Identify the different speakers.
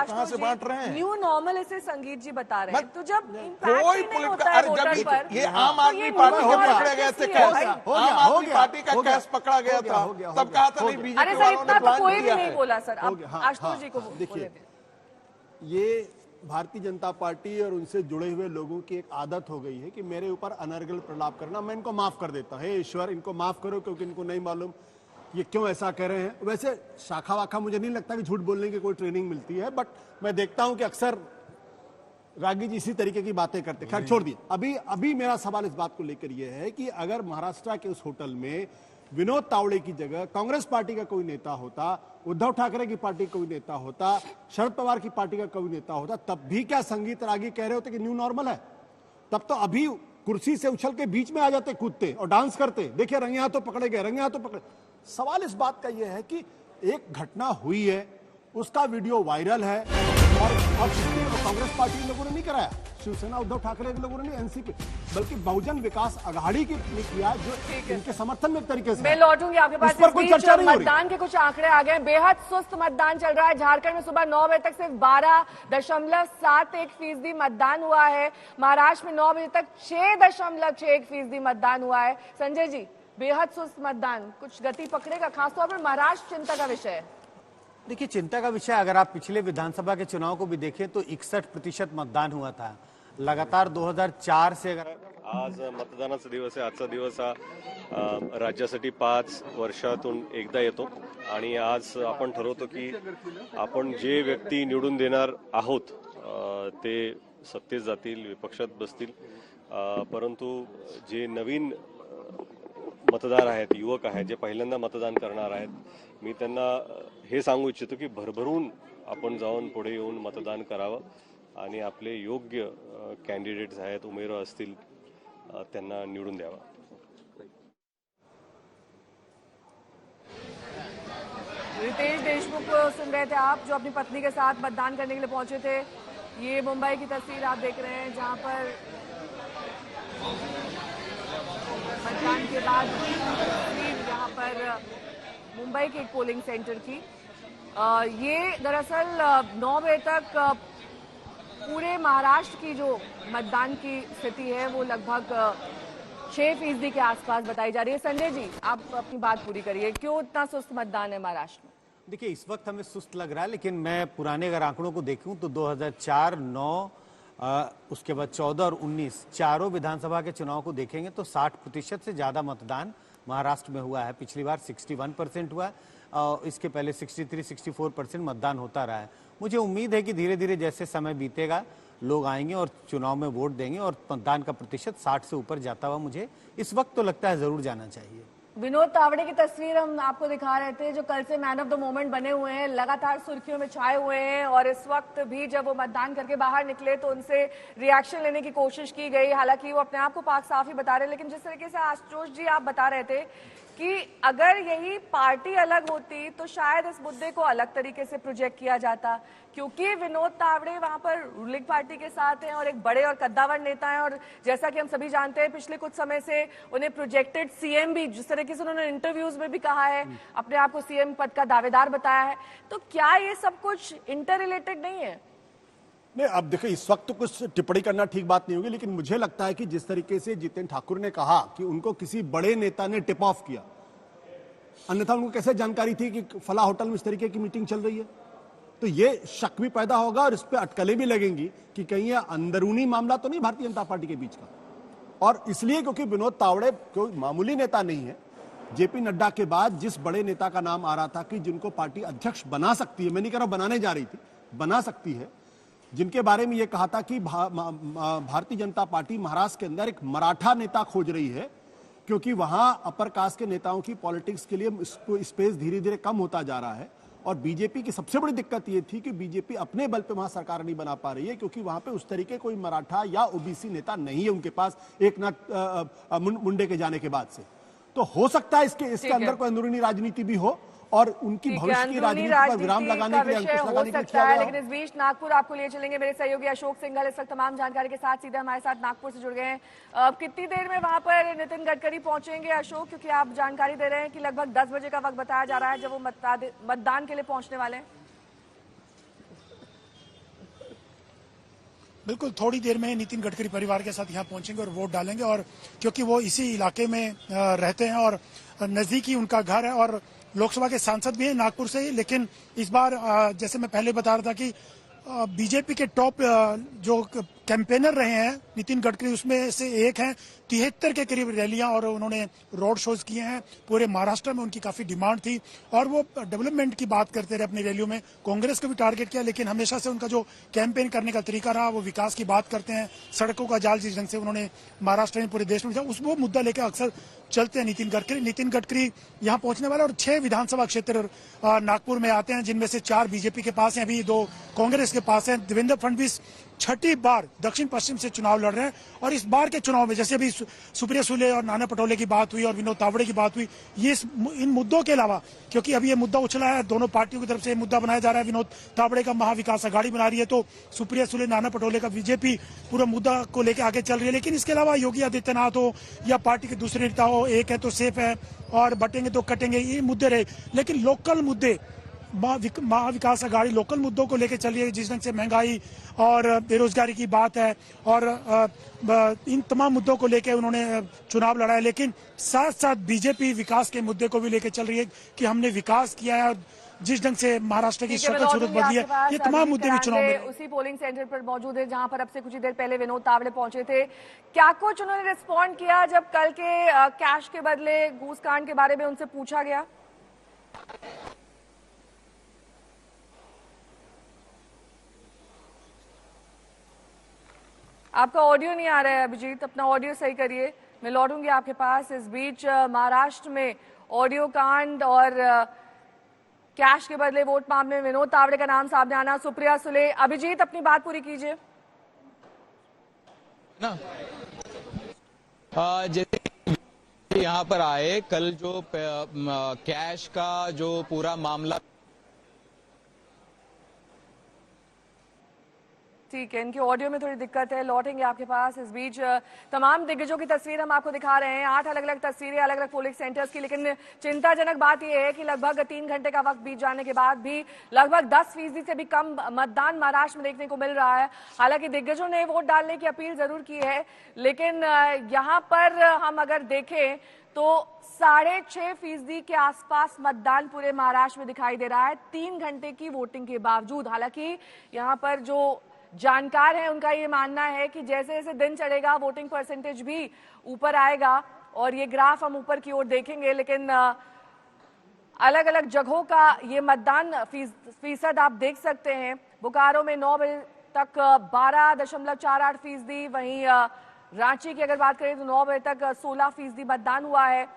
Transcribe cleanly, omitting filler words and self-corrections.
Speaker 1: कहाँ से बांट रहे हैं?
Speaker 2: न्यू नॉर्मल इसे संगीत जी बता रहे हैं। तो जब
Speaker 1: कोई जब ये आम आदमी पार्टी के पकड़े गए थे कैश, आम आदमी पार्टी का कैश पकड़ा गया था, तब कहा था नहीं बीजेपी
Speaker 2: अरे सर इतना तो कोई भी नहीं बोला सर। अब आशुतोष जी को
Speaker 3: देखिए, ये भारतीय जनता पार्टी और उनसे जुड़े हुए लोगों की एक आदत हो गई है कि मेरे ऊपर अनर्गल प्रलाप करना, मैं इनको माफ कर देता हूं। हे ईश्वर, इनको माफ करो, क्योंकि इनको नहीं मालूम ये क्यों ऐसा कह रहे हैं। वैसे शाखा वाखा मुझे नहीं लगता कि झूठ बोलने की कोई ट्रेनिंग मिलती है, बट मैं देखता हूं कि अक्सर रागी जी इसी तरीके की बातें करते। खैर छोड़ दिए। अभी मेरा सवाल इस बात को लेकर यह है कि अगर महाराष्ट्र के उस होटल में विनोद तावड़े की जगह कांग्रेस पार्टी का कोई नेता होता, उद्धव ठाकरे की पार्टी का कोई नेता होता, शरद पवार की पार्टी का कोई नेता होता, तब भी क्या संगीत रागी कह रहे होते कि न्यू नॉर्मल है? तब तो अभी कुर्सी से उछल के बीच में आ जाते, कूदते और डांस करते। देखिए रंगे हाथों पकड़े गए, रंगे हाथों पकड़े। सवाल इस बात का यह है कि एक घटना हुई है, उसका वीडियो वायरल है, और कांग्रेस पार्टी लोगों ने नहीं कराया, शिवसेना उद्धव ठाकरे के लोगों ने, एनसीपी, बल्कि बहुजन विकास अघाड़ी की किया, जो इनके समर्थन में एक तरीके से।
Speaker 2: मैं लौटूंगी आपके पास।
Speaker 3: इस पर कोई चर्चा नहीं हो रही।
Speaker 2: मतदान के कुछ आंकड़े आ गए। बेहद सुस्त मतदान चल रहा है झारखंड में। सुबह 9 बजे तक सिर्फ 12.71% मतदान हुआ है। महाराष्ट्र में 9 बजे तक 6.61% मतदान हुआ है। संजय जी, बेहद सुस्त मतदान, कुछ गति पकड़ेगा? खासतौर पर महाराष्ट्र चिंता का विषय है।
Speaker 4: देखिए, चिंता का विषय, अगर आप पिछले विधानसभा के चुनाव को भी देखें तो 61% मतदान हुआ था लगातार 2004 से। अगर
Speaker 5: आज मतदानाचा दिवस आहे, आजचा दिवस हा राज्यासाठी 5 वर्षातून एकदा येतो आणि आज आपण ठरवतो की आपण जे व्यक्ती निवडून देणार आहोत ते सत्तेत जातील, विपक्षात बसतील, परंतु जे नवीन मतदार आहेत, युवक आहेत, जे पहिल्यांदा मतदान करणार आहेत, मी त्यांना हे सांगू इच्छितो की भरभरून आपण जाऊन पुढे येऊन मतदान करावं आणि आपले योग्य कॅन्डिडेट्स आहेत, उमेदवार असतील, त्यांना निवडून द्यावा।
Speaker 2: रितेश देशमुख को सुन रहे थे आप, जो अपनी पत्नी के साथ मतदान करने के लिए पहुंचे थे। ये मुंबई की तस्वीर आप देख रहे हैं, जहां पर मतदान के बाद यहाँ पर मुंबई के एक पोलिंग सेंटर की। ये दरअसल 9 बजे तक पूरे महाराष्ट्र की जो मतदान की स्थिति है वो लगभग 6% के आसपास बताई जा रही है। संजय जी, आप अपनी बात पूरी करिए, क्यों इतना सुस्त मतदान है महाराष्ट्र में?
Speaker 4: देखिए, इस वक्त हमें सुस्त लग रहा है, लेकिन मैं पुराने अगर आंकड़ों को देखूं तो 2004, 9, उसके बाद 14 और 19 चारों विधानसभा के चुनाव को देखेंगे तो 60% से ज्यादा मतदान महाराष्ट्र में हुआ है। पिछली बार 61% हुआ है और इसके पहले 63-64% मतदान होता रहा है। मुझे उम्मीद है कि धीरे धीरे जैसे समय बीतेगा लोग आएंगे और चुनाव में वोट देंगे और मतदान का प्रतिशत 60 से ऊपर जाता हुआ मुझे इस वक्त तो लगता है जरूर जाना चाहिए।
Speaker 2: विनोद तावड़े की तस्वीर हम आपको दिखा रहे थे, जो कल से मैन ऑफ द मोमेंट बने हुए हैं, लगातार सुर्खियों में छाए हुए हैं, और इस वक्त भी जब वो मतदान करके बाहर निकले तो उनसे रिएक्शन लेने की कोशिश की गई। हालांकि वो अपने आप को पाक साफ ही बता रहे, लेकिन जिस तरीके से आशुतोष जी आप बता रहे थे कि अगर यही पार्टी अलग होती तो शायद इस मुद्दे को अलग तरीके से प्रोजेक्ट किया जाता, क्योंकि विनोद तावड़े वहां पर रूलिंग पार्टी के साथ हैं और एक बड़े और कद्दावर नेता हैं, और जैसा कि हम सभी जानते हैं पिछले कुछ समय से उन्हें प्रोजेक्टेड सीएम भी, जिस तरीके से उन्होंने इंटरव्यूज में भी कहा है, अपने आप को सीएम पद का दावेदार बताया है, तो क्या ये सब कुछ इंटर रिलेटेड नहीं है?
Speaker 3: नहीं, अब देखिए, इस वक्त तो कुछ टिप्पणी करना ठीक बात नहीं होगी, लेकिन मुझे लगता है कि जिस तरीके से जितेंद्र ठाकुर ने कहा कि उनको किसी बड़े नेता ने टिप ऑफ किया, अन्यथा उनको कैसे जानकारी थी कि फला होटल में इस तरीके की मीटिंग चल रही है? तो ये शक भी पैदा होगा और इस पे अटकलें भी लगेंगी कि कहीं ये अंदरूनी मामला तो नहीं भारतीय जनता पार्टी के बीच का। और इसलिए क्योंकि विनोद तावड़े कोई मामूली नेता नहीं है। जेपी नड्डा के बाद जिस बड़े नेता का नाम आ रहा था कि जिनको पार्टी अध्यक्ष बना सकती है, मैं नहीं कह रहा बनाने जा रही थी, बना सकती है, जिनके बारे में यह कहा था कि भारतीय जनता पार्टी महाराष्ट्र के अंदर एक मराठा नेता खोज रही है, क्योंकि वहां अपर कास्ट के नेताओं की पॉलिटिक्स के लिए स्पेस धीरे धीरे कम होता जा रहा है। और बीजेपी की सबसे बड़ी दिक्कत यह थी कि बीजेपी अपने बल पे वहां सरकार नहीं बना पा रही है, क्योंकि वहां पे उस तरीके कोई मराठा या ओबीसी नेता नहीं है उनके पास, एकनाथ मुंडे के जाने के बाद से। तो हो सकता है इसके अंदर कोई अंदरूनी राजनीति भी हो और उनकी भविष्य की राजनीति पर विराम लगाने के लिए अंकुश लगाने के लिए किया गया।
Speaker 2: लेकिन इस बीच नागपुर आपको लिए चलेंगे, मेरे सहयोगी अशोक सिंघल इस वक्त तमाम जानकारी के साथ सीधे हमारे साथ नागपुर से जुड़ गए हैं। कितनी देर में वहां पर नितिन गडकरी पहुंचेंगे अशोक, क्योंकि आप जानकारी दे रहे हैं कि लगभग 10 बजे का वक्त बताया जा रहा है जब वो मतदान के लिए पहुंचने वाले हैं?
Speaker 6: बिल्कुल थोड़ी देर में नितिन गडकरी परिवार के साथ यहाँ पहुंचेंगे और वोट डालेंगे, और क्योंकि वो इसी इलाके में रहते हैं और नजदीकी उनका घर है और लोकसभा के सांसद भी हैं नागपुर से ही। लेकिन इस बार जैसे मैं पहले बता रहा था कि बीजेपी के टॉप जो कैंपेनर रहे हैं नितिन गडकरी, उसमें से एक हैं। 73 के करीब रैलियां और उन्होंने रोड शोज किए हैं पूरे महाराष्ट्र में। उनकी काफी डिमांड थी और वो डेवलपमेंट की बात करते रहे अपनी रैलियों में। कांग्रेस को भी टारगेट किया, लेकिन हमेशा से उनका जो कैंपेन करने का तरीका रहा वो विकास की बात करते हैं। सड़कों का जाल जिस ढंग से उन्होंने महाराष्ट्र में पूरे देश में उस वो मुद्दा लेकर अक्सर चलते हैं नितिन गडकरी। नितिन गडकरी यहाँ पहुंचने वाले और 6 विधानसभा क्षेत्र नागपुर में आते हैं, जिनमें से 4 बीजेपी के पास हैं, अभी 2 कांग्रेस के पास हैं। देवेंद्र फडणवीस छठी बार दक्षिण पश्चिम से चुनाव लड़ रहे हैं और इस बार के चुनाव में जैसे अभी सुप्रिया सुले और नाना पटोले की बात हुई और विनोद तावड़े की बात हुई, ये इन मुद्दों के अलावा, क्योंकि अभी ये मुद्दा उछला है, दोनों पार्टियों की तरफ से मुद्दा बनाया जा रहा है। विनोद तावड़े का महाविकास अघाड़ी बना रही है, तो सुप्रिया सुले नाना पटोले का बीजेपी पूरा मुद्दा को लेकर आगे चल रही है। लेकिन इसके अलावा योगी आदित्यनाथ हो या पार्टी के दूसरे नेता हो, एक है तो सेफ है और बटेंगे तो कटेंगे, ये मुद्दे रहे। लेकिन लोकल मुद्दे, महाविकास अघाड़ी लोकल मुद्दों को लेकर चल रही है, जिस ढंग से महंगाई और बेरोजगारी की बात है और इन तमाम मुद्दों को लेकर उन्होंने चुनाव लड़ा है। लेकिन साथ साथ बीजेपी विकास के मुद्दे को भी लेकर चल रही है कि हमने विकास किया है, जिस ढंग से महाराष्ट्र की शक्ल सूरत बदली है, ये तमाम मुद्दे भी चुनाव में।
Speaker 2: उसी पोलिंग सेंटर पर मौजूद है जहां पर अब से कुछ ही देर पहले विनोद तावड़े पहुंचे थे। क्या कुछ उन्होंने रिस्पॉन्ड किया जब कल के कैश के बदले घूस कांड के बारे में उनसे पूछा गया? आपका ऑडियो नहीं आ रहा है अभिजीत, अपना ऑडियो सही करिए, मैं लौटूंगी आपके पास। इस बीच महाराष्ट्र में ऑडियो कांड और कैश के बदले वोट मामले में विनोद तावड़े का नाम सामने आना, सुप्रिया सुले। अभिजीत अपनी बात पूरी कीजिए
Speaker 7: ना। जैसे यहाँ पर आए कल जो कैश का जो पूरा मामला,
Speaker 2: ठीक है, इनकी ऑडियो में थोड़ी दिक्कत है, लौटेंगे आपके पास। इस बीच तमाम दिग्गजों की तस्वीर हम आपको दिखा रहे हैं, 8 अलग अलग तस्वीरें अलग अलग पोलिंग सेंटर्स की। लेकिन चिंताजनक बात यह है कि लगभग 3 घंटे का वक्त बीत जाने के बाद भी लगभग 10% से भी कम मतदान महाराष्ट्र में देखने को मिल रहा है। हालांकि दिग्गजों ने वोट डालने की अपील जरूर की है, लेकिन यहाँ पर हम अगर देखें तो 6.5% के आसपास मतदान पूरे महाराष्ट्र में दिखाई दे रहा है 3 घंटे की वोटिंग के बावजूद। हालांकि यहाँ पर जो जानकार है उनका ये मानना है कि जैसे जैसे दिन चढ़ेगा वोटिंग परसेंटेज भी ऊपर आएगा और ये ग्राफ हम ऊपर की ओर देखेंगे। लेकिन अलग अलग जगहों का ये मतदान फीसद आप देख सकते हैं। बोकारो में 9 बजे तक 12.48%, वहीं रांची की अगर बात करें तो 9 बजे तक 16% मतदान हुआ है।